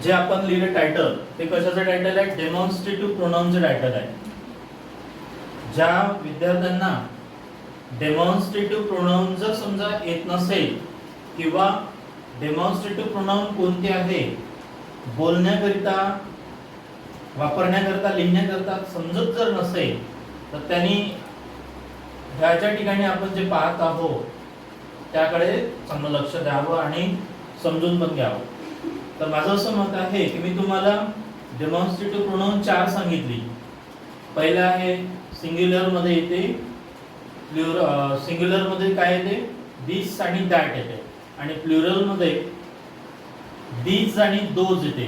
जे आपण लिहिलं टायटल ते कशाचं टायटल आहे? डेमॉन्स्ट्रेटिव्ह प्रोनाउनचं टायटल आहे. ज्या विद्यार्थ्यांना डेमॉन्स्ट्रेटिव्ह प्रोनाउन जर समजा येत नसेल किंवा डेमॉन्स्ट्रेटिव्ह प्रोनाउन कोणते आहे बोलण्याकरिता वापरण्याकरता लिहिण्याकरता समजत जर नसेल तर त्यांनी ह्याच्या ठिकाणी आपण जे पाहत आहोत त्याकडे चांगलं लक्ष द्यावं आणि समजून पण घ्यावं. तर माझं असं मत आहे की मी तुम्हाला डेमॉन्स्ट्रेटिव्ह प्रोनाउन 4 सांगितली. पहिला आहे सिंग्युलर मध्ये येते, सिंग्युलर मध्ये काय येते? दिस आणि दॅट येते आणि प्लुरल मध्ये दीज आणि दोज येते.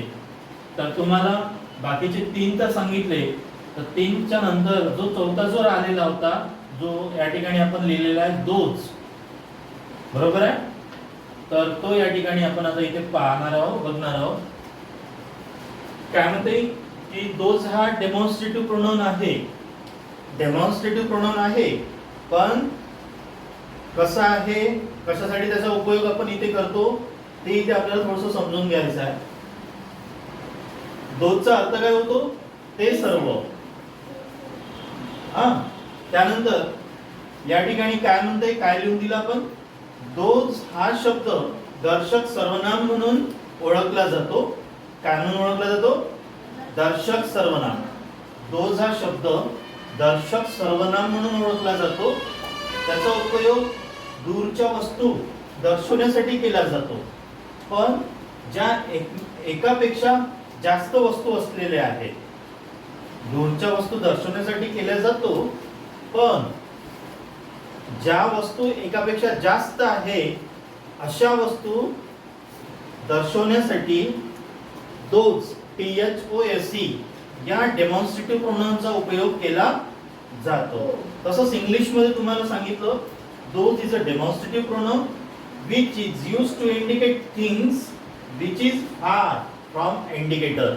तर तुम्हाला बाकीचे 3 तर सांगितले, तर 3च्या नंतर जो चौथा जो आलेला होता जो या ठिकाणी आपण लिहिलेला आहे दोज, बरोबर आहे. तर तो या ठिकाणी आपण आता इथे पाहणार आहोत, बघणार आहोत. काय म्हणते की दोज हा डेमॉन्स्ट्रेटिव्ह प्रोनाउन आहे. डेमॉन्स्ट्रेटिव्ह प्रोनाउन आहे, पण कसा आहे, कशासाठी त्याचा उपयोग आपण इथे करतो ते इथे आपल्याला थोडंसं समजून घ्यायचं आहे. दोजचा अर्थ काय होतो? ते सर्व. त्यानंतर या ठिकाणी काय म्हणते, काय लिहून दिलं आपण? दोज हा शब्द दर्शक सर्वनाम म्हणून ओळखला जातो. काय म्हणून ओळखला जातो? दर्शक सर्वनाम. दोज हा शब्द दर्शक सर्वनाम म्हणून ओळखला जातो. त्याचा उपयोग दूरच्या वस्तू दर्शवण्यासाठी केला जातो. पण ज्या एकापेक्षा जास्त वस्तू असलेल्या आहेत, दूरच्या वस्तू दर्शवण्यासाठी केला जातो, पण ज्या वस्तू एकापेक्षा जास्त आहे अशा वस्तू दर्शवण्यासाठी दोज THOSE या डेमॉन्स्ट्रेटिव्ह प्रोनाउनचा उपयोग केला जातो. तसंच इंग्लिश मध्ये तुम्हाला सांगितलं those is a demonstrative pronoun which is used to indicate things which is far from indicator.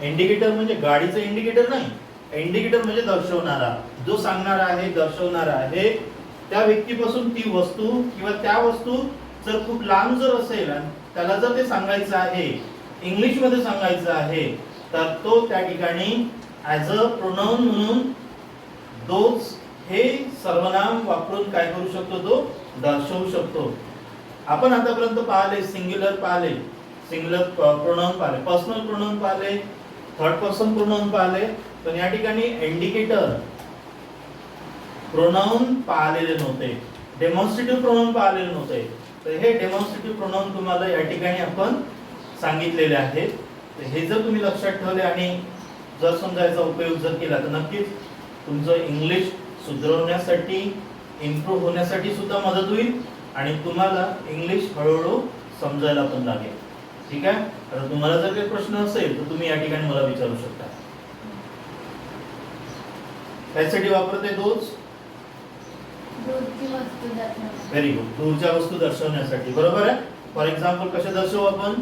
Indicator म्हणजे गाडीचं इंडिकेटर नाही, इंडिकेटर म्हणजे दर्शवणारा, जो सांगणारा आहे, दर्शवणारा आहे. त्या व्यक्तीपासून ती वस्तू किंवा त्या वस्तू जर खूप लांब जर असेल आणि त्याला जर ते सांगायचं आहे, इंग्लिश मध्ये सांगायचं आहे, तर तो त्या ठिकाणी ॲज अ प्रोनाउन म्हणून दोज हे सर्वनाम वापरून काय करू शकतो? तो दर्शवू शकतो. आपण आतापर्यंत पाहिले सिंग्युलर पाहिले, सिंग्युलर प्रोनाउन पाहिले, पर्सनल प्रोनाउन पाहिले, थर्ड पर्सन प्रोनाउन पाहिले, पण या ठिकाणी इंडिकेटर प्रोनाउन पाहिलेले नव्हते, डेमॉन्स्ट्रेटिव्ह प्रोनाउन पाहिलेले नव्हते. तर हे डेमॉन्स्ट्रेटिव्ह प्रोनाउन तुम्हाला या ठिकाणी आपण सांगितलेले आहेत. हे जर तुम्ही लक्षात ठेवले आणि जर समजा याचा उपयोग जर केला तर नक्कीच तुमचं इंग्लिश सुधारण्यासाठी, इम्प्रूव्ह होण्यासाठी सुद्धा मदत होईल आणि तुम्हाला इंग्लिश हळूहळू समजायला पण लागेल. ठीक आहे. आता तुम्हाला जर काही प्रश्न असेल तर तुम्ही या ठिकाणी मला विचारू शकता. त्यासाठी वापरते दोज? Very good. दूरच्या वस्तू दर्शवण्यासाठी, बरोबर आहे. फॉर एक्झाम्पल कशा दर्शवू आपण?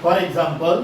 For example